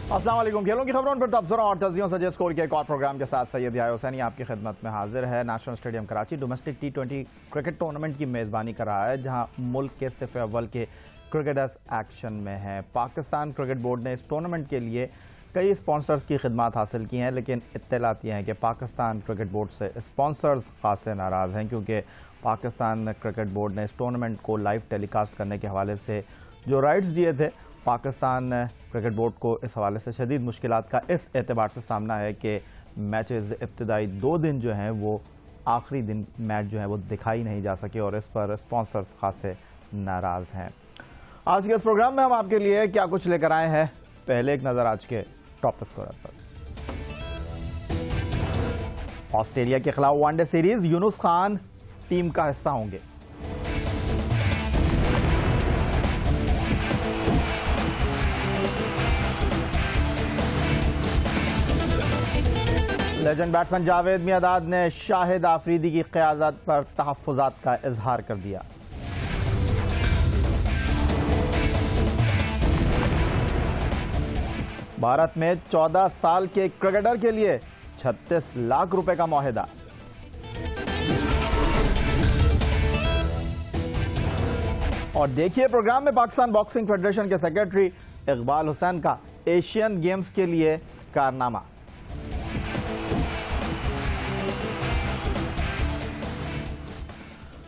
अस्सलाम वालेकुम। खेलों की खबरों पर तबसरा और तस्दीयों से स्कोर के एक और प्रोग्राम के साथ सैयद याह्या हुसैनी आपकी खिदमत में हाजिर है। National stadium Karachi domestic T20 cricket tournament की मेज़बानी कर रहा है, जहां मुल्क के सिर्फ अव्वल के क्रिकेटर्स एक्शन में हैं। पाकिस्तान क्रिकेट बोर्ड ने इस टूर्नामेंट के लिए कई स्पॉन्सर्स की खिदमत हासिल की हैं, लेकिन इत्तलात ये हैं कि पाकिस्तान क्रिकेट बोर्ड से स्पॉन्सर्स खासे नाराज़ हैं, क्योंकि पाकिस्तान क्रिकेट बोर्ड ने इस टूर्नामेंट को लाइव टेलीकास्ट करने के हवाले से जो राइट्स दिए थे, पाकिस्तान क्रिकेट बोर्ड को इस हवाले से शदीद मुश्किलात का इस एतबार से सामना है कि मैचेस इब्तदाई 2 दिन जो हैं वो आखिरी दिन मैच जो है वो दिखाई नहीं जा सके और इस पर स्पॉन्सर्स खासे नाराज़ हैं। आज के इस प्रोग्राम में हम आपके लिए क्या कुछ लेकर आए हैं, पहले एक नज़र आज के टॉप स्कोरर पर। ऑस्ट्रेलिया के खिलाफ one day series, Yunus Khan team का हिस्सा होंगे। लेजेंड बैट्समैन जावेद मियांदाद ने शाहिद आफरीदी की क़यादत पर तहफ़्फ़ुज़ात का इजहार कर दिया। भारत में 14 साल के क्रिकेटर के लिए 36 लाख रुपए का मुआहदा। और देखिए प्रोग्राम में पाकिस्तान बॉक्सिंग फेडरेशन के सेक्रेटरी इकबाल हुसैन का एशियन गेम्स के लिए कारनामा।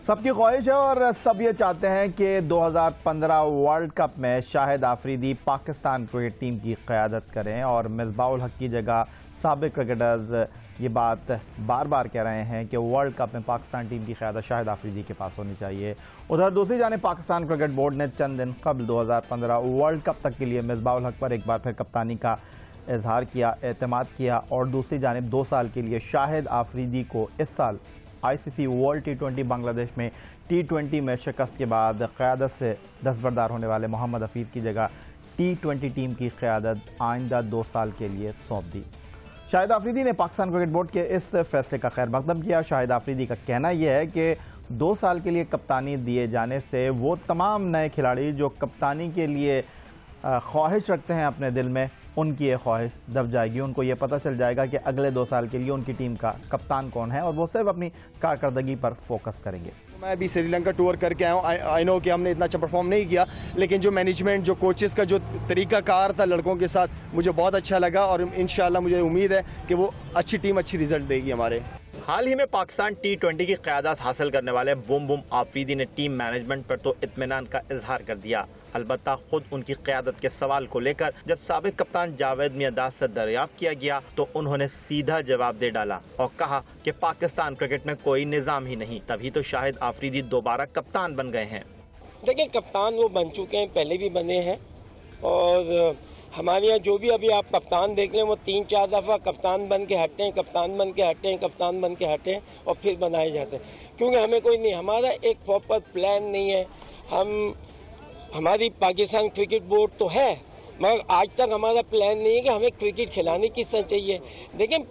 सबकी ख्वाहिश है और सब ये चाहते हैं कि 2015 वर्ल्ड कप में शाहिद आफरीदी पाकिस्तान क्रिकेट टीम की क़यादत करें और मिसबाह-उल हक की जगह साबिक क्रिकेटर्स ये बात बार बार कह रहे हैं कि वर्ल्ड कप में पाकिस्तान टीम की क़यादत शाहिद आफरीदी के पास होनी चाहिए। उधर दूसरी जानिब पाकिस्तान क्रिकेट बोर्ड ने चंद दिन कबल 2015 वर्ल्ड कप तक के लिए मिसबाह-उल हक पर एक बार फिर कप्तानी का इजहार किया, एतमाद किया और दूसरी जानिब 2 साल के लिए शाहिद आफरीदी को इस साल ICC वर्ल्ड T20 बांग्लादेश में T20 में शिकस्त के बाद क़यादत से दस्तबरदार होने वाले मोहम्मद हफीज़ की जगह T20 टीम की क़यादत आइंदा 2 साल के लिए सौंप दी। शाहिद आफरीदी ने पाकिस्तान क्रिकेट बोर्ड के इस फैसले का खैर मकदम किया। शाहिद आफरीदी का कहना यह है कि 2 साल के लिए कप्तानी दिए जाने से वो तमाम नए खिलाड़ी जो कप्तानी के लिए ख्वाहिश रखते हैं अपने दिल में, उनकी ये ख्वाहिश दब जाएगी। उनको ये पता चल जाएगा कि अगले 2 साल के लिए उनकी टीम का कप्तान कौन है और वो सिर्फ अपनी कारकर्दगी पर फोकस करेंगे। मैं अभी श्रीलंका टूर करके आया हूँ। आई नो कि हमने इतना अच्छा परफॉर्म नहीं किया, लेकिन जो मैनेजमेंट, जो कोचेस का जो तरीका कार था लड़कों के साथ, मुझे बहुत अच्छा लगा और इंशाल्लाह मुझे उम्मीद है कि वो अच्छी टीम अच्छी रिजल्ट देगी हमारे। हाल ही में पाकिस्तान T20 की क़यादत हासिल करने वाले बुम आफरीदी ने टीम मैनेजमेंट पर तो इत्मीनान का इजहार कर दिया। अलबत्ता खुद उनकी क़यादत के सवाल को लेकर जब साबिक कप्तान जावेद मियांदाद से दरियाफ्त किया गया तो उन्होंने सीधा जवाब दे डाला और कहा कि पाकिस्तान क्रिकेट में कोई निज़ाम ही नहीं, तभी तो शाहिद आफरीदी दोबारा कप्तान बन गए हैं। देखिए, कप्तान वो बन चुके हैं, पहले भी बने हैं और हमारे यहाँ जो भी अभी आप कप्तान देख लें वो 3-4 दफ़ा कप्तान बन के हटे हैं, कप्तान बन के हटे हैं, कप्तान बन के हटे हैं और फिर बनाए जाते हैं, क्योंकि हमें कोई नहीं, हमारा एक प्रॉपर प्लान नहीं है। हमारी पाकिस्तान क्रिकेट बोर्ड तो है, मगर आज तक हमारा प्लान नहीं है कि हमें क्रिकेट खिलाने किस तरह चाहिए। देखिए,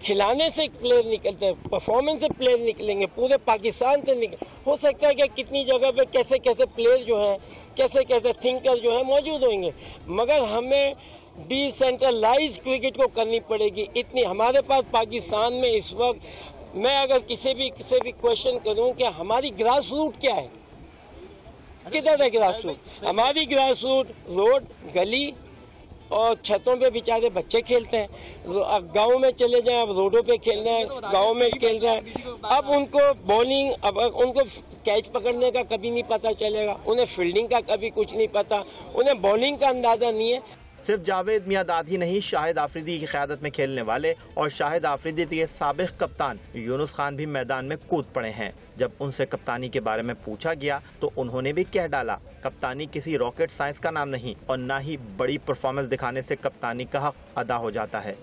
खिलाने से प्लेयर निकलते हैं, परफॉर्मेंस से प्लेयर निकलेंगे, पूरे पाकिस्तान से निकल। हो सकता है कि कितनी जगह पे कैसे कैसे प्लेयर जो हैं, कैसे कैसे थिंकर जो हैं मौजूद होंगे, मगर हमें डिसेंट्रलाइज क्रिकेट को करनी पड़ेगी। इतनी हमारे पास पाकिस्तान में इस वक्त, मैं अगर किसी भी क्वेश्चन करूँ कि हमारी ग्रास रूट क्या है, किधर है ग्रास रूट? हमारी ग्रास रूट रोड, गली और छतों पे बेचारे बच्चे खेलते हैं। गांव में चले जाएं, अब रोडों पे खेल रहे हैं, गांव में खेल रहे हैं। अब उनको बॉलिंग, अब उनको कैच पकड़ने का कभी नहीं पता चलेगा, उन्हें फील्डिंग का कभी कुछ नहीं पता, उन्हें बॉलिंग का अंदाजा नहीं है। सिर्फ जावेद मियांदाद ही नहीं, शाहिद आफरीदी की क़यादत में खेलने वाले और शाहिद आफरीदी के साबिक कप्तान यूनुस खान भी मैदान में कूद पड़े हैं। जब उनसे कप्तानी के बारे में पूछा गया तो उन्होंने भी कह डाला, कप्तानी किसी रॉकेट साइंस का नाम नहीं और ना ही बड़ी परफॉर्मेंस दिखाने से कप्तानी का हक अदा हो जाता है।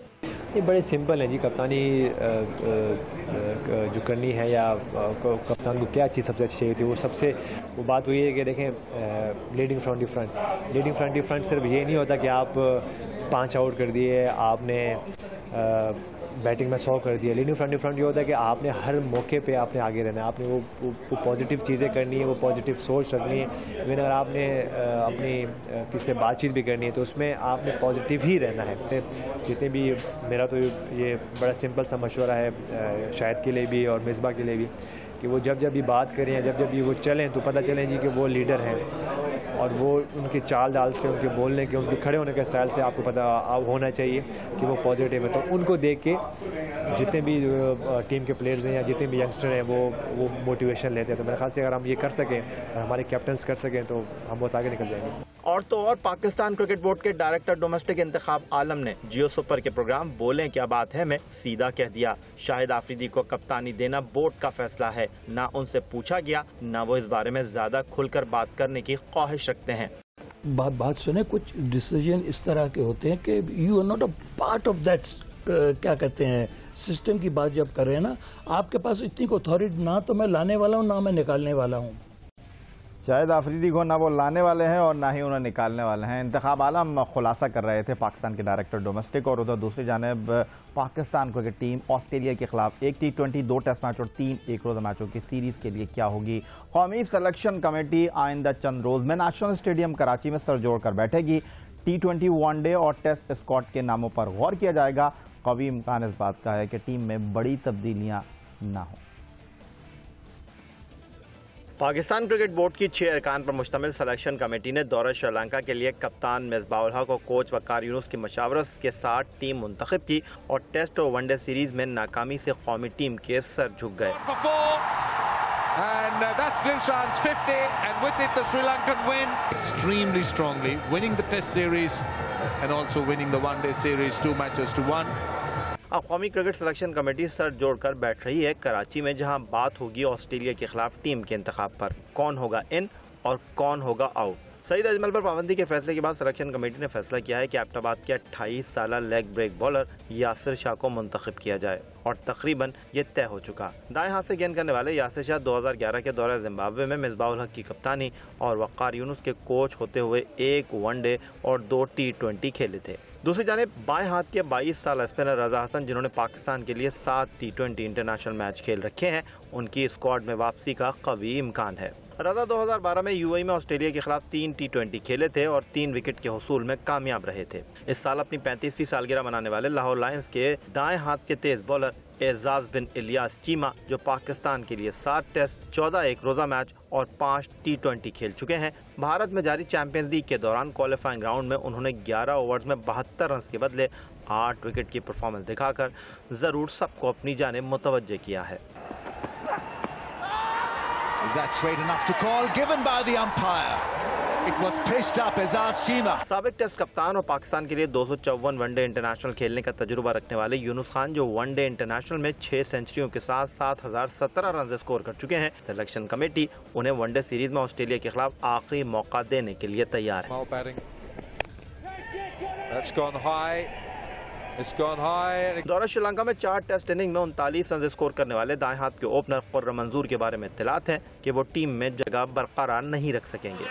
ये बड़े सिंपल है जी, कप्तानी जो करनी है या कप्तान को क्या चीज़ सबसे अच्छी चाहिए थी, वो बात हुई है कि देखें, लीडिंग फ्रॉम दी फ्रंट सिर्फ ये नहीं होता कि आप 5 आउट कर दिए, आपने बैटिंग में 100 कर दिया। लीडिंग फ्रंट ये होता है कि आपने हर मौके पे आपने आगे रहना है, आपने वो पॉजिटिव चीज़ें करनी है, वो पॉजिटिव सोच रखनी है। इवन अगर आपने अपनी किसी से बातचीत भी करनी है तो उसमें आपने पॉजिटिव ही रहना है। जितने भी मेरा तो ये बड़ा सिंपल सा मशवरा है शाहिद के लिए भी और मिसबा के लिए भी, कि वो जब भी बात करें, जब भी वो चलें तो पता चलें जी कि वो लीडर हैं और वो उनकी चाल डाल से, उनके बोलने के, उनके खड़े होने के स्टाइल से आपको पता होना चाहिए कि वो पॉजिटिव है। तो उनको देख के जितने भी टीम के प्लेयर्स हैं या जितने भी यंगस्टर हैं वो मोटिवेशन लेते हैं। तो मेरे ख्याल से अगर हम ये कर सकें, हमारे कैप्टन्स कर सकें तो हम बहुत आगे निकल जाएंगे। और तो और पाकिस्तान क्रिकेट बोर्ड के डायरेक्टर डोमेस्टिक इंतखाब आलम ने जियो सुपर के प्रोग्राम बोलें क्या बात है में सीधा कह दिया, शाहिद आफरीदी को कप्तानी देना बोर्ड का फैसला है, ना उनसे पूछा गया, ना वो इस बारे में ज्यादा खुलकर बात करने की ख्वाहिश रखते हैं। बात सुने, कुछ डिसीजन इस तरह के होते हैं कि you are not a part of that, क्या कहते हैं, सिस्टम की बात जब कर रहे हैं ना, आपके पास इतनी अथॉरिटी ना तो मैं लाने वाला हूँ ना मैं निकालने वाला हूँ। शाहिद आफरीदी को ना वो लाने वाले हैं और ना ही उन्हें निकालने वाले हैं। इंतखाब आलम खुलासा कर रहे थे पाकिस्तान के डायरेक्टर डोमेस्टिक। और उधर दूसरी जानिब पाकिस्तान क्रिकेट टीम ऑस्ट्रेलिया के खिलाफ 1 T20, 2 टेस्ट मैच और 3 एक रोज़ा मैचों की सीरीज के लिए क्या होगी। कौमी सिलेक्शन कमेटी आइंदा चंद रोज में नेशनल स्टेडियम कराची में सर जोड़कर बैठेगी। T20, वनडे और टेस्ट स्क्वाड के नामों पर गौर किया जाएगा। कभी इम्कान इस बात का है कि टीम में बड़ी तब्दीलियां ना हो। पाकिस्तान क्रिकेट बोर्ड की 6 अरकान पर मुश्तमिल सिलेक्शन कमेटी ने दौरा श्रीलंका के लिए कप्तान मिसबाउल हक और कोच वकार यूनुस की मशावरत के साथ टीम मुंतखब की और टेस्ट और वनडे सीरीज में नाकामी से कौमी टीम के सर झुक गए। And that's Dilshan's 50, and with it the Sri Lankan win extremely strongly, winning the test series and also winning the one-day series 2 matches to 1. अब कौमी क्रिकेट सिलेक्शन कमेटी सर जोड़कर बैठ रही है कराची में, जहां बात होगी ऑस्ट्रेलिया के खिलाफ टीम के इंतखाब पर। कौन होगा इन और कौन होगा आउट। सईद अजमल पर पाबंदी के फैसले के बाद सिलेक्शन कमेटी ने फैसला किया है कि एबटाबाद के 28 साल leg break bowler Yasir Shah को मुंतखब किया जाए और तकरीबन ये तय हो चुका। दाएं हाथ से गेंद करने वाले यासिर शाह 2011 के दौरे जिम्बाब्वे में मिसबाउल हक की कप्तानी और वकार यूनुस के कोच होते हुए 1 वनडे और 2 T20 खेले थे। दूसरी जानिब बाएं हाथ के 22 साल स्पिनर रजा हसन, जिन्होंने पाकिस्तान के लिए 7 T20 इंटरनेशनल मैच खेल रखे हैं, उनकी स्क्वाड में वापसी का कवी इम्कान है। रजा 2012 में यूएई में ऑस्ट्रेलिया के खिलाफ 3 T20 खेले थे और 3 विकेट के हुसूल में कामयाब रहे थे। इस साल अपनी 35वीं सालगिरह मनाने वाले लाहौर लायंस के दाएं हाथ के तेज बॉलर एजाज बिन इलियास चीमा, जो पाकिस्तान के लिए 7 टेस्ट, 14 एक रोजा मैच और 5 T20 खेल चुके हैं, भारत में जारी चैंपियंस लीग के दौरान क्वालिफाइंग राउंड में उन्होंने 11 ओवर्स में 72 रन के बदले 8 विकेट की परफॉर्मेंस दिखाकर जरूर सबको अपनी जानिब मुतवज्जे किया है। Is that straight enough to call? Given by the umpire. It was pitched up Azaz Chima. साबिक टेस्ट कप्तान और पाकिस्तान के लिए 254 वनडे इंटरनेशनल खेलने का तजुर्बा रखने वाले यूनुस खान, जो वनडे इंटरनेशनल में 6 सेंचुरियों के साथ 7017 रन स्कोर कर चुके हैं, सिलेक्शन कमेटी उन्हें वनडे सीरीज में ऑस्ट्रेलिया के खिलाफ आखिरी मौका देने के लिए तैयार है। दौरा श्रीलंका में 4 टेस्ट इनिंग में 39 रन स्कोर करने वाले दाएं हाथ के ओपनर खुर्रम मंजूर के बारे में इत्तलात है कि वो टीम में जगह बरकरार नहीं रख सकेंगे।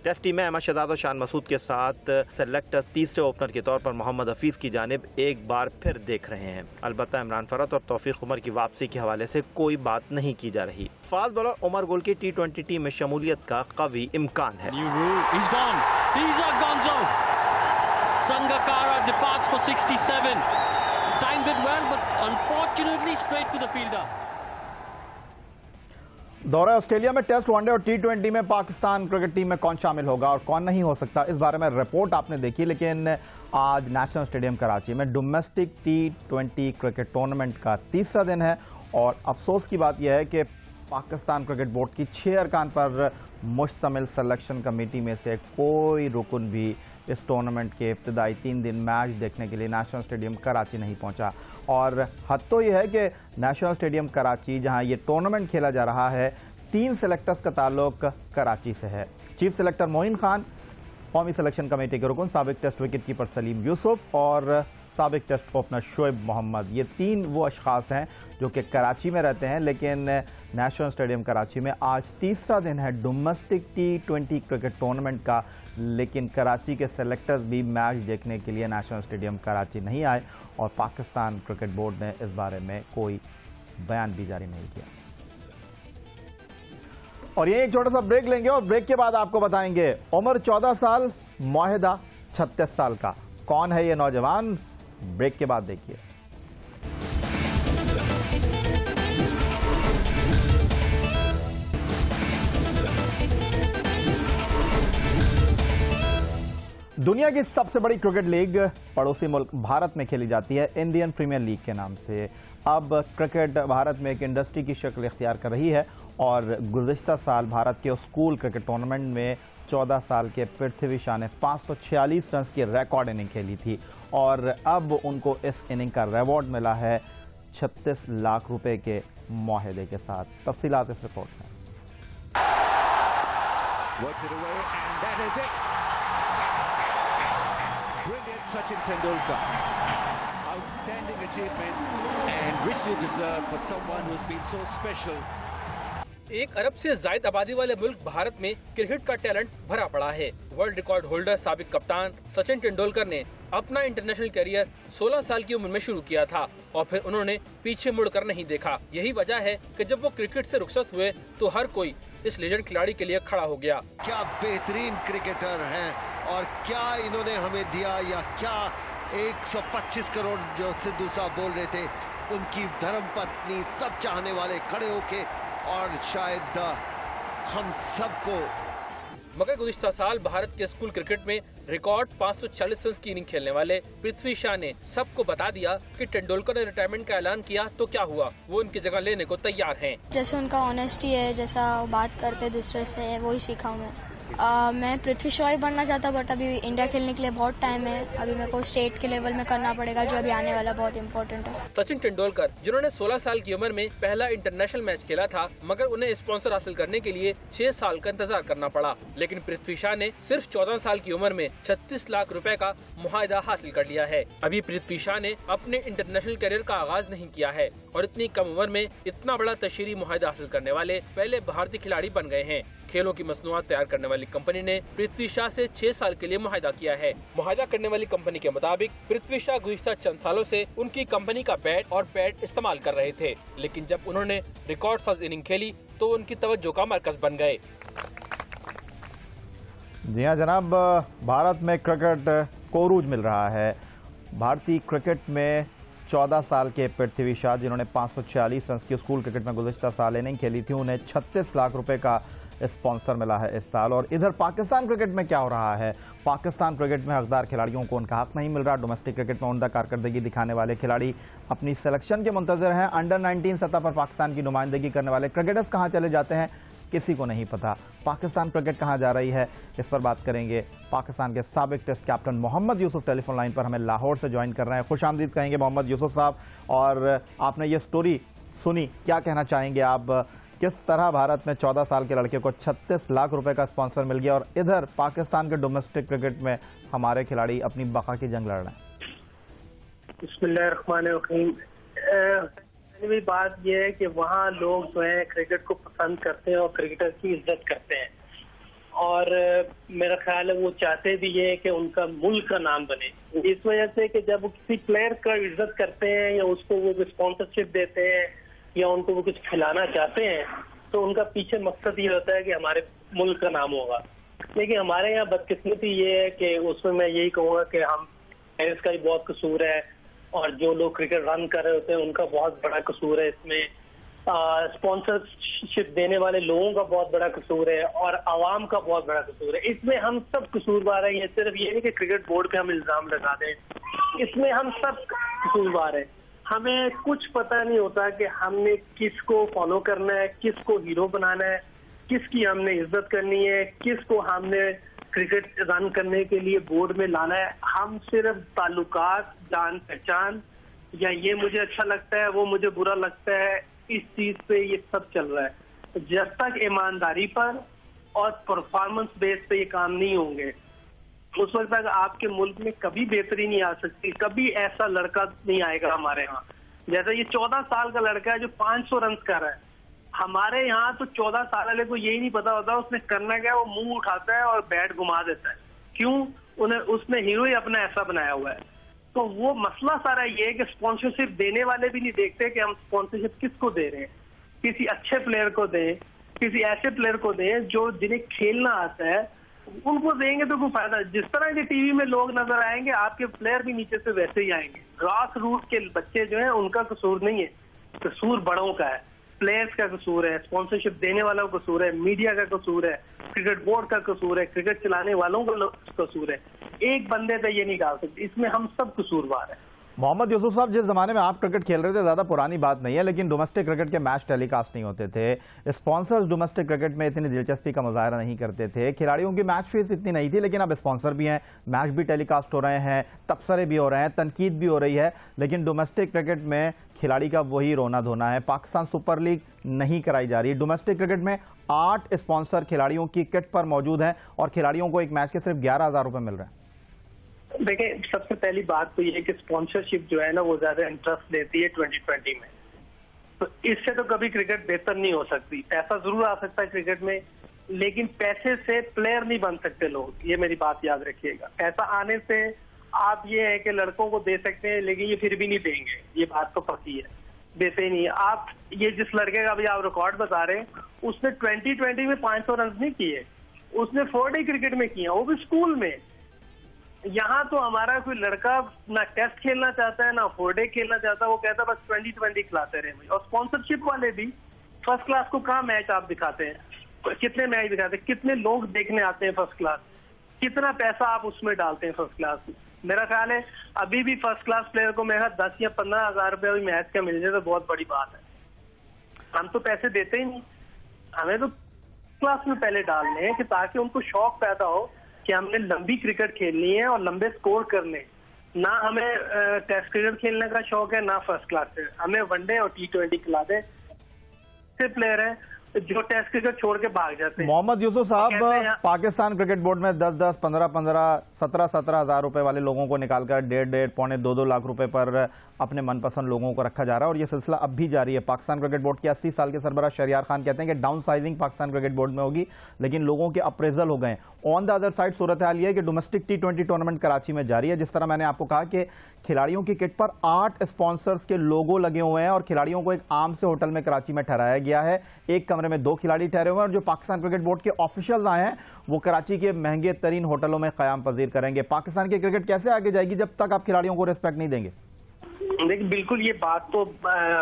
टेस्ट टीम में अहमद शहजाद और शान मसूद के साथ सेलेक्टर्स तीसरे ओपनर के तौर पर मोहम्मद हफीज की जानिब एक बार फिर देख रहे हैं। अलबत्ता इमरान फरत और तौफीक उमर की वापसी के हवाले से कोई बात नहीं की जा रही। फास्ट बॉलर उमर गुल की T20 टीम में शमूलियत का कवी इम्कान है। Sangakkara departs for 67. Timed it well, but unfortunately straight to the fielder. दौरा ऑस्ट्रेलिया में टेस्ट, वनडे और T20 में पाकिस्तान क्रिकेट टीम में कौन शामिल होगा और कौन नहीं हो सकता, इस बारे में रिपोर्ट आपने देखी। लेकिन आज नेशनल स्टेडियम कराची में डोमेस्टिक T20 क्रिकेट टूर्नामेंट का तीसरा दिन है और अफसोस की बात यह है कि पाकिस्तान क्रिकेट बोर्ड की 6 अरकान पर मुश्तमिल सिलेक्शन कमेटी में से कोई रुकन भी इस टूर्नामेंट के इब्तदाई 3 दिन मैच देखने के लिए नेशनल स्टेडियम कराची नहीं पहुंचा। और हद तो यह है कि नेशनल स्टेडियम कराची, जहां ये टूर्नामेंट खेला जा रहा है, 3 सेलेक्टर्स का ताल्लुक कराची से है। चीफ सेलेक्टर मोइन खान, कौमी सिलेक्शन कमेटी के रुकन साबिक test wicket keeper Salim Yousuf और साबिक टेस्ट ओपनर शोएब मोहम्मद। ये 3 वो अशखास हैं जो कि कराची में रहते हैं, लेकिन नेशनल स्टेडियम कराची में आज तीसरा दिन है डोमेस्टिक T20 क्रिकेट टूर्नामेंट का, लेकिन कराची के सेलेक्टर्स भी मैच देखने के लिए नेशनल स्टेडियम कराची नहीं आए और पाकिस्तान क्रिकेट बोर्ड ने इस बारे में कोई बयान भी जारी नहीं किया। और ये एक छोटा सा ब्रेक लेंगे और ब्रेक के बाद आपको बताएंगे उम्र 14 साल, मोहिदा 36 साल का। कौन है ये नौजवान? ब्रेक के बाद देखिए। दुनिया की सबसे बड़ी क्रिकेट लीग पड़ोसी मुल्क भारत में खेली जाती है इंडियन प्रीमियर लीग के नाम से। अब क्रिकेट भारत में एक इंडस्ट्री की शक्ल इख्तियार कर रही है और गुज़िश्ता साल भारत के स्कूल क्रिकेट टूर्नामेंट में 14 साल के पृथ्वी शा ने 546 रन की रिकॉर्ड इनिंग खेली थी और अब उनको इस इनिंग का रिवॉर्ड मिला है 36 लाख रुपए के मुआहदे के साथ। तफसीलात इस रिपोर्ट में। Brilliant Sachin Tendulkar. Outstanding achievement and richly deserved for someone who's been so special. 1 अरब से ज्यादा आबादी वाले मुल्क भारत में क्रिकेट का टैलेंट भरा पड़ा है। वर्ल्ड रिकॉर्ड होल्डर साबिक कप्तान सचिन तेंदुलकर ने अपना इंटरनेशनल करियर 16 साल की उम्र में शुरू किया था और फिर उन्होंने पीछे मुड़कर नहीं देखा। यही वजह है कि जब वो क्रिकेट से रुखसत हुए तो हर कोई इस लेजेंड खिलाड़ी के लिए खड़ा हो गया। क्या बेहतरीन क्रिकेटर हैं और क्या इन्होंने हमें दिया, या क्या 125 करोड़ जो सिद्धू साहब बोल रहे थे, उनकी धर्मपत्नी, सब चाहने वाले खड़े होके और शायद हम सबको। मगर गुज़िश्ता साल भारत के स्कूल क्रिकेट में रिकॉर्ड 540 रन की इनिंग खेलने वाले पृथ्वी शा ने सबको बता दिया कि तेंदुलकर ने रिटायरमेंट का ऐलान किया तो क्या हुआ, वो उनकी जगह लेने को तैयार हैं। जैसे उनका ऑनेस्टी है, जैसा बात करते दूसरे से, वही सीखा हूँ मैं पृथ्वी शा ही बनना चाहता, बट अभी इंडिया खेलने के लिए बहुत टाइम है। अभी मेरे को स्टेट के लेवल में करना पड़ेगा, जो अभी आने वाला बहुत इम्पोर्टेंट है। सचिन तेंदुलकर जिन्होंने 16 साल की उम्र में पहला इंटरनेशनल मैच खेला था, मगर उन्हें स्पॉन्सर हासिल करने के लिए 6 साल का इंतजार करना पड़ा। लेकिन पृथ्वी शा ने सिर्फ 14 साल की उम्र में 36 लाख रुपए का मुआहदा हासिल कर लिया है। अभी पृथ्वी शा ने अपने इंटरनेशनल करियर का आगाज नहीं किया है और इतनी कम उम्र में इतना बड़ा तशरीरी मुआहदा हासिल करने वाले पहले भारतीय खिलाड़ी बन गए हैं। खेलों की मसनूआत तैयार करने वाली कंपनी ने पृथ्वी शा से 6 साल के लिए मुआहदा किया है। मुआहदा करने वाली कंपनी के मुताबिक पृथ्वी शा गुज़िश्ता चंद सालों से उनकी कंपनी का बैट और पैड इस्तेमाल कर रहे थे, लेकिन जब उन्होंने रिकॉर्ड साज इनिंग खेली तो उनकी तवज्जो का मरकज बन गए। जी हाँ जनाब, भारत में क्रिकेट को उरूज मिल रहा है। भारतीय क्रिकेट में 14 साल के पृथ्वी शा, जिन्होंने 546 रन की स्कूल क्रिकेट में गुज़िश्ता साल इनिंग खेली थी, उन्हें 36 लाख रुपए का स्पॉन्सर मिला है इस साल। और इधर पाकिस्तान क्रिकेट में क्या हो रहा है? पाकिस्तान क्रिकेट में हकदार खिलाड़ियों को उनका हक नहीं मिल रहा। डोमेस्टिक क्रिकेट में उम्दा कारकर्दगी दिखाने वाले खिलाड़ी अपनी सिलेक्शन के मुंतजर हैं। अंडर 19 सतह पर पाकिस्तान की नुमाइंदगी करने वाले क्रिकेटर्स कहां चले जाते हैं, किसी को नहीं पता। पाकिस्तान क्रिकेट कहां जा रही है, इस पर बात करेंगे। पाकिस्तान के साबिक test captain Mohammad Yousuf telephone line पर हमें लाहौर से ज्वाइन कर रहे हैं। खुश आमदीद कहेंगे मोहम्मद यूसुफ साहब। और आपने ये स्टोरी सुनी, क्या कहना चाहेंगे आप? किस तरह भारत में 14 साल के लड़के को 36 लाख रुपए का स्पॉन्सर मिल गया और इधर पाकिस्तान के डोमेस्टिक क्रिकेट में हमारे खिलाड़ी अपनी बका की जंग लड़ रहे हैं। बिस्मिल्लाहिर्रहमानिर्रहीम। पहली बात यह है कि वहाँ लोग जो है क्रिकेट को पसंद करते हैं और क्रिकेटर की इज्जत करते हैं, और मेरा ख्याल है वो चाहते भी ये है कि उनका मुल्क का नाम बने। इस वजह से कि जब वो किसी प्लेयर का इज्जत करते हैं या उसको वो स्पॉन्सरशिप देते हैं या उनको वो कुछ खिलाना चाहते हैं, तो उनका पीछे मकसद ये होता है कि हमारे मुल्क का नाम होगा। लेकिन हमारे यहाँ बदकिस्मती ये है कि उसमें मैं यही कहूँगा कि हम प्लेयर्स का ही बहुत कसूर है और जो लोग क्रिकेट रन कर रहे होते हैं उनका बहुत बड़ा कसूर है इसमें। स्पॉन्सरशिप देने वाले लोगों का बहुत बड़ा कसूर है और आवाम का बहुत बड़ा कसूर है। इसमें हम सब कसूरवार हैं। ये सिर्फ ये नहीं कि क्रिकेट बोर्ड पे हम इल्जाम लगा दें, इसमें हम सब कसूरवार हैं। हमें कुछ पता नहीं होता कि हमने किसको फॉलो करना है, किसको हीरो बनाना है, किसकी हमने इज्जत करनी है, किसको हमने क्रिकेट रन करने के लिए बोर्ड में लाना है। हम सिर्फ ताल्लुकात, जान पहचान, या ये मुझे अच्छा लगता है वो मुझे बुरा लगता है, इस चीज पे ये सब चल रहा है। जब तक ईमानदारी पर और परफॉर्मेंस बेस पे ये काम नहीं होंगे, उस वक्त तक आपके मुल्क में कभी बेहतरी नहीं आ सकती, कभी ऐसा लड़का नहीं आएगा हमारे यहाँ। जैसे ये 14 साल का लड़का है जो 500 रन कर रहा है, हमारे यहाँ तो 14 साल वाले को यही नहीं पता होता उसने करना क्या है, वो मुंह उठाता है और बैट घुमा देता है। क्यों? उसने हीरो ही अपना ऐसा बनाया हुआ है। तो वो मसला सारा ये है कि स्पॉन्सरशिप देने वाले भी नहीं देखते कि हम स्पॉन्सरशिप किसको दे रहे हैं। किसी अच्छे प्लेयर को दें, किसी ऐसे प्लेयर को दें जो जिन्हें खेलना आता है, उनको देंगे तो कोई फायदा। जिस तरह के टीवी में लोग नजर आएंगे आपके प्लेयर भी नीचे से वैसे ही आएंगे। ग्रास रूट के बच्चे जो हैं उनका कसूर नहीं है, कसूर बड़ों का है, प्लेयर्स का कसूर है, स्पॉन्सरशिप देने वालों का कसूर है, मीडिया का कसूर है, क्रिकेट बोर्ड का कसूर है, क्रिकेट चलाने वालों का कसूर है। एक बंदे पे ये नहीं डाल सकते, इसमें हम सब कसूरवार है। मोहम्मद यूसुफ साहब, जिस जमाने में आप क्रिकेट खेल रहे थे, ज्यादा पुरानी बात नहीं है, लेकिन डोमेस्टिक क्रिकेट के मैच टेलीकास्ट नहीं होते थे, स्पॉन्सर्स डोमेस्टिक क्रिकेट में इतनी दिलचस्पी का मुजाहरा नहीं करते थे, खिलाड़ियों की मैच फीस इतनी नहीं थी, लेकिन अब स्पॉन्सर भी हैं, मैच भी टेलीकास्ट हो रहे हैं, तबसरे भी हो रहे हैं, तनकीद भी हो रही है, लेकिन डोमेस्टिक क्रिकेट में खिलाड़ी का वही रोना धोना है। पाकिस्तान सुपर लीग नहीं कराई जा रही। डोमेस्टिक क्रिकेट में 8 स्पॉन्सर खिलाड़ियों की किट पर मौजूद हैं और खिलाड़ियों को एक मैच के सिर्फ 11,000 रुपए मिल रहे हैं। देखिए, सबसे पहली बात तो ये है कि स्पॉन्सरशिप जो है ना वो ज्यादा इंटरेस्ट देती है 2020 में, तो इससे तो कभी क्रिकेट बेहतर नहीं हो सकती। पैसा जरूर आ सकता है क्रिकेट में, लेकिन पैसे से प्लेयर नहीं बन सकते लोग, ये मेरी बात याद रखिएगा। पैसा आने से आप ये है कि लड़कों को दे सकते हैं, लेकिन ये फिर भी नहीं देंगे, ये बात तो पक्की है, देते ही नहीं। आप ये जिस लड़के का भी आप रिकॉर्ड बता रहे हैं, उसने 2020 में 500 रन नहीं किए, उसने 4-डे क्रिकेट में किया, वो भी स्कूल में। यहाँ तो हमारा कोई लड़का ना टेस्ट खेलना चाहता है ना 4-डे खेलना चाहता है, वो कहता है बस 2020 खिलाते रहे। और स्पॉन्सरशिप वाले भी फर्स्ट क्लास को कहाँ मैच आप दिखाते हैं, कितने मैच दिखाते हैं, कितने लोग देखने आते हैं फर्स्ट क्लास, कितना पैसा आप उसमें डालते हैं फर्स्ट क्लास में। मेरा ख्याल है अभी भी फर्स्ट क्लास प्लेयर को मेरा 10 या 15 हजार रुपये मैच का मिल जाए तो बहुत बड़ी बात है। हम तो पैसे देते ही नहीं, हमें तो क्लास में पहले डालने हैं कि ताकि उनको शौक पैदा हो कि हमने लंबी क्रिकेट खेलनी है और लंबे स्कोर करने। ना हमें टेस्ट क्रिकेट खेलने का शौक है, ना फर्स्ट क्लास है, हमें वनडे और T20 खिला दे। ऐसे प्लेयर हैं जो टेस्ट क्रिकेट छोड़ के भाग जाते हैं। मोहम्मद यूसुफ साहब, पाकिस्तान क्रिकेट बोर्ड में 10-10, 15-15, 17-17 हजार रुपए वाले लोगों को निकालकर 1.5, पौने 2 लाख रुपए पर अपने मनपसंद लोगों को रखा जा रहा है और ये सिलसिला अब भी जारी है। पाकिस्तान क्रिकेट बोर्ड के 80 साल के सरबराह शहरियार खान कहते हैं कि down sizing Pakistan cricket board में होगी, लेकिन लोगों के अप्रेजल हो गए। ऑन द अदर साइड सूरत हाल ये है कि डोमेस्टिक T20 टूर्नामेंट कराची में जारी है। जिस तरह मैंने आपको कहा कि खिलाड़ियों की किट पर 8 स्पॉन्सर्स के लोगो लगे हुए हैं और खिलाड़ियों को एक आम से होटल में कराची में ठहराया गया है। एक कमरे में 2 खिलाड़ी ठहरे हुए हैं और जो पाकिस्तान क्रिकेट बोर्ड के ऑफिशियल्स आए हैं वो कराची के महंगे तरीन होटलों में कयाम पजीर करेंगे। पाकिस्तान की क्रिकेट कैसे आगे जाएगी जब तक आप खिलाड़ियों को रिस्पेक्ट नहीं देंगे? देखिए, बिल्कुल ये बात तो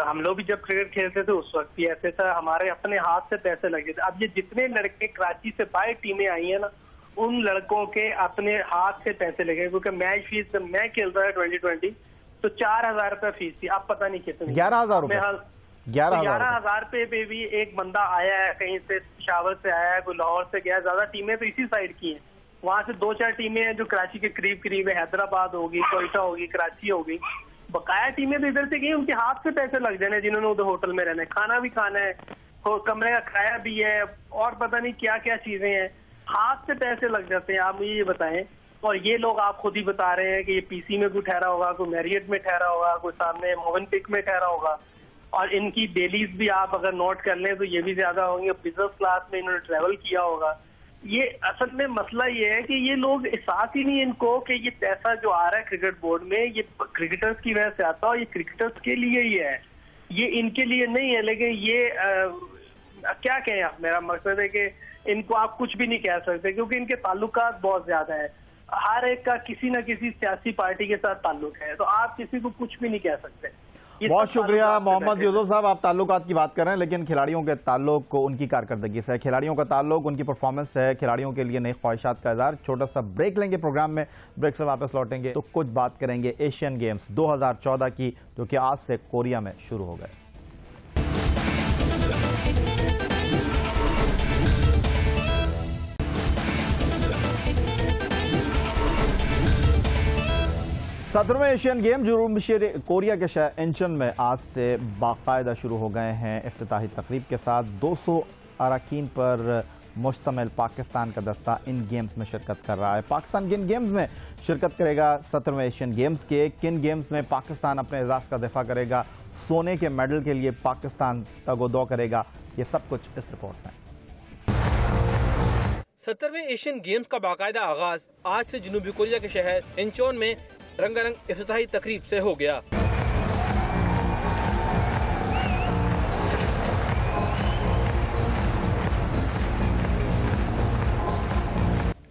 हम लोग भी जब क्रिकेट खेलते थे उस वक्त भी ऐसे था, हमारे अपने हाथ से पैसे लगे थे। अब ये जितने लड़के कराची से बाहर टीमें आई हैं ना, उन लड़कों के अपने हाथ से पैसे लगे, क्योंकि मैच फीस जब मैं खेलता था 2020 तो 4,000 रुपये फीस थी, अब पता नहीं कितनी, 11,000 रुपये। 11,000 रुपये पे भी एक बंदा आया है कहीं से, पेशावर से आया है, कोई लाहौर से गया। ज्यादा टीमें तो इसी साइड की हैं, वहां से 2-4 टीमें हैं जो कराची के करीब करीब है, हैदराबाद होगी, कोयटा होगी, कराची होगी। बकाया टीमें तो इधर से गई, उनके हाथ से पैसे लग जाने, जिन्होंने उधर होटल में रहना है, खाना भी खाना है, कमरे का किराया भी है और पता नहीं क्या क्या चीजें हैं, हाथ से पैसे लग जाते हैं। आप मुझे ये बताएं, और ये लोग आप खुद ही बता रहे हैं कि ये पीसी में कोई ठहरा होगा, कोई मैरियट में ठहरा होगा, कोई सामने मोहनपिक में ठहरा होगा, और इनकी डेलीज भी आप अगर नोट कर लें तो ये भी ज्यादा होंगे, बिजनेस क्लास में इन्होंने ट्रेवल किया होगा। ये असल में मसला ये है कि ये लोग एहसास ही नहीं इनको कि ये पैसा जो आ रहा है क्रिकेट बोर्ड में ये क्रिकेटर्स की वजह से आता है और ये क्रिकेटर्स के लिए ही है, ये इनके लिए नहीं है। लेकिन ये क्या कहें आप, मेरा मकसद है कि इनको आप कुछ भी नहीं कह सकते क्योंकि इनके ताल्लुकात बहुत ज्यादा है, हर एक का किसी न किसी सियासी पार्टी के साथ ताल्लुक है, तो आप किसी को कुछ भी नहीं कह सकते। बहुत शुक्रिया मोहम्मद यूसुफ साहब, आप ताल्लुकात की बात कर रहे हैं, लेकिन खिलाड़ियों के ताल्लुक को उनकी कारकर्दगी से है, खिलाड़ियों का ताल्लुक उनकी परफॉर्मेंस है, खिलाड़ियों के लिए नई ख्वाहिशात का इज़हार। छोटा सा ब्रेक लेंगे प्रोग्राम में, ब्रेक से वापस लौटेंगे तो कुछ बात करेंगे एशियन गेम्स 2014 की, जो कि आज से कोरिया में शुरू हो गए। सत्रहवें एशियन गेम जनूबी कोरिया के शहर इंचन में आज से बाकायदा शुरू हो गए हैं। इफ्तिताही तकरीब के साथ 200 अरकान पर मुश्तमिल पाकिस्तान का दस्ता इन गेम्स में शिरकत कर रहा है। पाकिस्तान किन गेम्स में शिरकत करेगा? 17वें एशियन गेम्स के किन गेम्स में पाकिस्तान अपने एजाज का दिफा करेगा? सोने के मेडल के लिए पाकिस्तान तगोदो करेगा? ये सब कुछ इस रिपोर्ट में। 17वें एशियन गेम्स का बाकायदा आगाज आज से जनूबी कोरिया के शहर इंचोन में रंगारंग इफ्तिताही तकरीब से हो गया।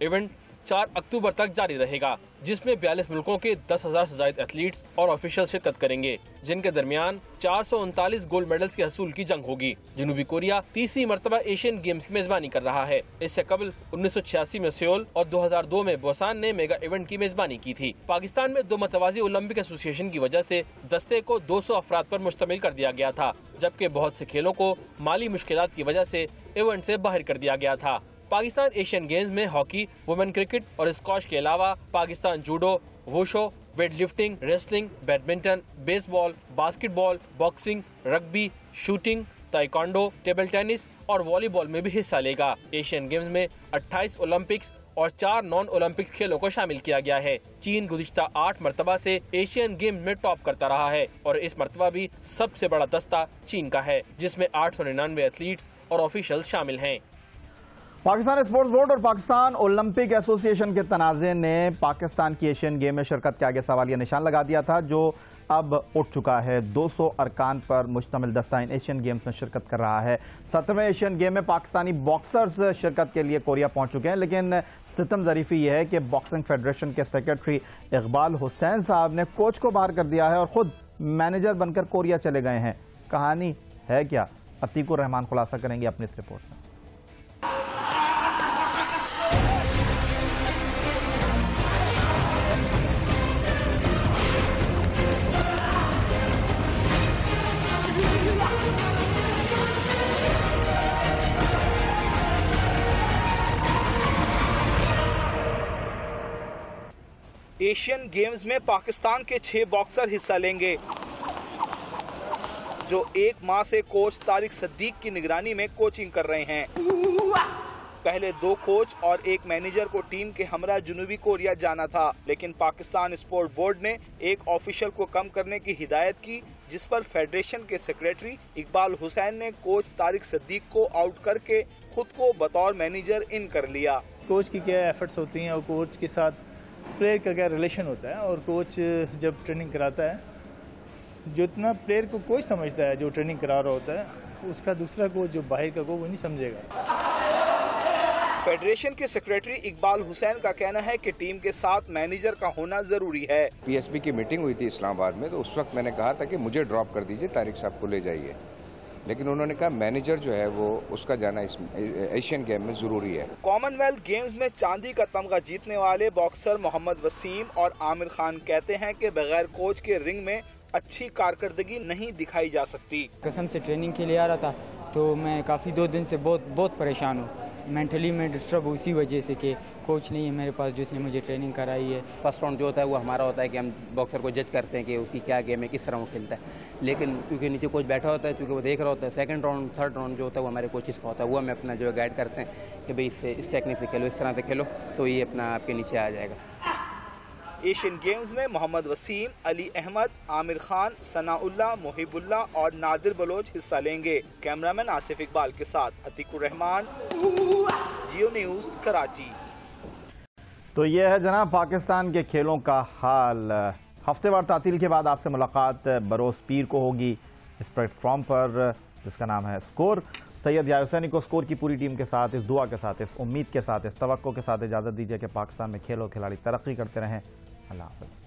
इवेंट 4 अक्टूबर तक जारी रहेगा, जिसमें 42 मुल्कों के 10,000 से ज्यादा एथलीट्स और ऑफिशियल शिरकत करेंगे, जिनके दरमियान 439 गोल्ड मेडल्स के हसूल की जंग होगी। जनूबी कोरिया तीसरी मरतबा एशियन गेम्स की मेजबानी कर रहा है। इससे कबल 1986 में सियोल और 2002 में बोसान ने मेगा इवेंट की मेजबानी की थी। पाकिस्तान में 2 मतवाजी ओलंपिक एसोसिएशन की वजह से दस्ते को 200 अफराद पर मुश्तमिल कर दिया गया था, जबकि बहुत से खेलों को माली मुश्किलात की वजह से इवेंट से बाहर कर दिया गया था। पाकिस्तान एशियन गेम्स में हॉकी, वुमेन क्रिकेट और स्क्वॉश के अलावा Pakistan judo, wushu, weight lifting, wrestling, badminton, baseball, basketball, boxing, rugby, shooting, taekwondo, table tennis और वॉलीबॉल में भी हिस्सा लेगा। एशियन गेम्स में 28 ओलंपिक्स और 4 नॉन ओलंपिक्स खेलों को शामिल किया गया है। चीन गुज़िश्ता 8 मरतबा से एशियन गेम्स में टॉप करता रहा है और इस मरतबा भी सबसे बड़ा दस्ता चीन का है, जिसमें 899 एथलीट्स और ऑफिशियल शामिल हैं। पाकिस्तान स्पोर्ट्स बोर्ड और पाकिस्तान ओलंपिक एसोसिएशन के तनाज़े ने पाकिस्तान की एशियन गेम में शिरकत के आगे सवालिया निशान लगा दिया था, जो अब उठ चुका है। 200 अरकान पर मुश्तमिल दस्ता इन एशियन गेम्स में शिरकत कर रहा है। 17वें एशियन गेम में पाकिस्तानी बॉक्सर्स शिरकत के लिए कोरिया पहुंच चुके हैं, लेकिन सितम ज़रीफ़ी यह है कि बॉक्सिंग फेडरेशन के सेक्रेटरी इकबाल हुसैन साहब ने कोच को बाहर कर दिया है और खुद मैनेजर बनकर कोरिया चले गए हैं। कहानी है क्या? अतीकुर रहमान खुलासा करेंगे अपनी इस रिपोर्ट में। एशियन गेम्स में पाकिस्तान के 6 बॉक्सर हिस्सा लेंगे, जो 1 माह से कोच तारिक सद्दीक की निगरानी में कोचिंग कर रहे हैं। पहले 2 कोच और 1 मैनेजर को टीम के हमरा जनूबी कोरिया जाना था, लेकिन पाकिस्तान स्पोर्ट बोर्ड ने एक ऑफिशियल को कम करने की हिदायत की, जिस पर फेडरेशन के सेक्रेटरी इकबाल हुसैन ने कोच तारिक सद्दीक को आउट करके खुद को बतौर मैनेजर इन कर लिया। कोच की क्या एफर्ट्स होती हैं और कोच के साथ प्लेयर का क्या रिलेशन होता है, और कोच जब ट्रेनिंग कराता है, जितना प्लेयर को कोच समझता है जो ट्रेनिंग करा रहा होता है, उसका दूसरा कोच जो बाहर का वो नहीं समझेगा। फेडरेशन के सेक्रेटरी इकबाल हुसैन का कहना है कि टीम के साथ मैनेजर का होना जरूरी है। पीएसबी की मीटिंग हुई थी इस्लामाबाद में, तो उस वक्त मैंने कहा था कि मुझे ड्रॉप कर दीजिए, तारिक साहब को ले जाइए, लेकिन उन्होंने कहा मैनेजर जो है वो उसका जाना इस एशियन गेम में जरूरी है। कॉमनवेल्थ गेम्स में चांदी का तमगा जीतने वाले बॉक्सर मोहम्मद वसीम और आमिर खान कहते हैं कि बगैर कोच के रिंग में अच्छी कारकर्दगी नहीं दिखाई जा सकती। कसम से ट्रेनिंग के लिए आ रहा था, तो मैं काफ़ी 2 दिन से बहुत परेशान हूँ। मेंटली मैं डिस्टर्ब हूँ इसी वजह से कि कोच नहीं है मेरे पास जिसने मुझे ट्रेनिंग कराई है। फर्स्ट राउंड जो होता है वो हमारा होता है कि हम बॉक्सर को जज करते हैं कि उसकी क्या गेम है, किस तरह वो खेलता है, लेकिन क्योंकि नीचे कोच बैठा होता है, क्योंकि वो देख रहा होता है, सेकंड राउंड थर्ड राउंड जो होता है वो हमारे कोचेस का होता है, वो हमें अपना जो है गाइड करते हैं कि भाई इस टेक्निक से खेलो, इस तरह से खेलो, तो ये अपना आपके नीचे आ जाएगा। एशियन गेम्स में मोहम्मद वसीम, अली अहमद, आमिर खान, सनाउल्लाह, मोहिबुल्ला और नादिर बलोच हिस्सा लेंगे। कैमरामैन आसिफ इकबाल के साथ अतीकुर रहमान, जियो न्यूज़, कराची। तो ये है जनाब पाकिस्तान के खेलों का हाल। हफ्तेवार तातील के बाद आपसे मुलाकात बरोज़ पीर को होगी इस प्लेटफॉर्म पर, जिसका नाम है स्कोर। सैयद या हुसैनी को स्कोर की पूरी टीम के साथ, इस दुआ के साथ, इस उम्मीद के साथ, इस तवक्को के साथ इजाज़त दीजिए कि पाकिस्तान में खेलों खिलाड़ी तरक्की करते रहें। अल्लाह हाफ़िज़।